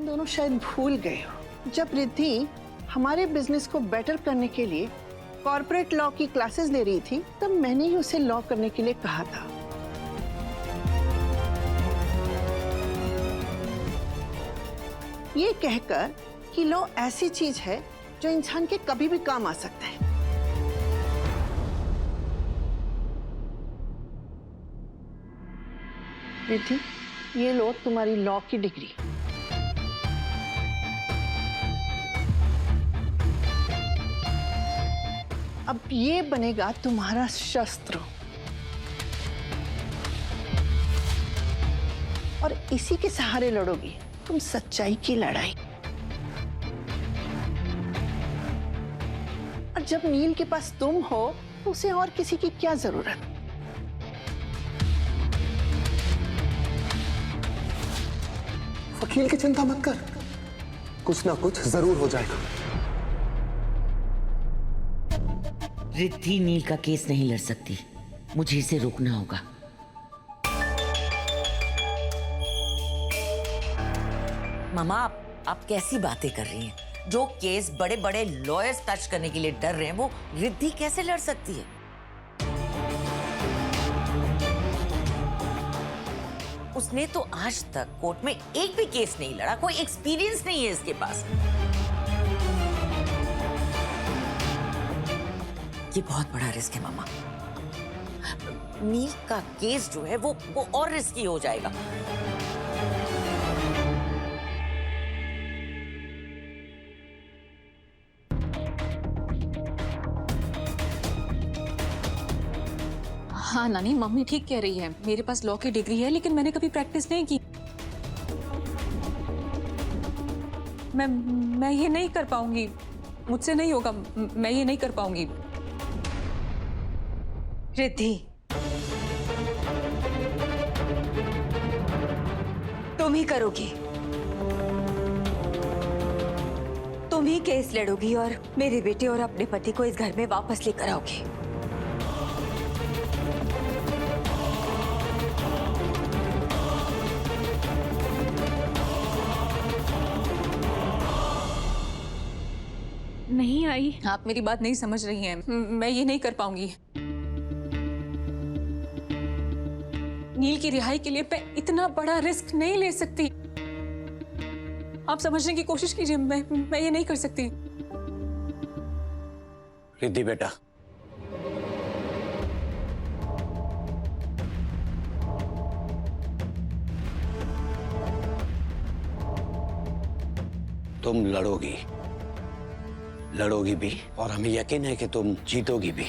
दोनों शायद भूल गए हो, जब रिद्धि हमारे बिजनेस को बेटर करने के लिए कॉर्पोरेट लॉ की क्लासेस ले रही थी, तब मैंने ही उसे लॉ करने के लिए कहा था। ये कहकर कि लॉ ऐसी चीज है जो इंसान के कभी भी काम आ सकता है। रिद्धि, ये लो तुम्हारी लॉ की डिग्री। अब ये बनेगा तुम्हारा शस्त्र और इसी के सहारे लड़ोगी तुम सच्चाई की लड़ाई। और जब नील के पास तुम हो तो उसे और किसी की क्या जरूरत। वकील की चिंता मत कर, कुछ ना कुछ जरूर हो जाएगा। रिद्धि नील का केस नहीं लड़ सकती, मुझे इसे रोकना होगा। मामा, आप कैसी बातें कर रही हैं? जो केस बड़े बड़े लॉयर्स टच करने के लिए डर रहे हैं, वो रिद्धि कैसे लड़ सकती है? उसने तो आज तक कोर्ट में एक भी केस नहीं लड़ा, कोई एक्सपीरियंस नहीं है इसके पास। ये बहुत बड़ा रिस्क है मामा। नील का केस जो है वो और रिस्की हो जाएगा। हाँ नानी, मम्मी ठीक कह रही है। मेरे पास लॉ की डिग्री है लेकिन मैंने कभी प्रैक्टिस नहीं की। मैं ये नहीं कर पाऊंगी, मुझसे नहीं होगा, मैं ये नहीं कर पाऊंगी। रिद्धि, तुम ही करोगी, तुम ही केस लड़ोगी और मेरे बेटे और अपने पति को इस घर में वापस लेकर आओगी। नहीं आई, आप मेरी बात नहीं समझ रही हैं। मैं ये नहीं कर पाऊंगी। नील की रिहाई के लिए मैं इतना बड़ा रिस्क नहीं ले सकती। आप समझने की कोशिश कीजिए, मैं ये नहीं कर सकती। रिद्धि बेटा, तुम लड़ोगी भी और हमें यकीन है कि तुम जीतोगी भी।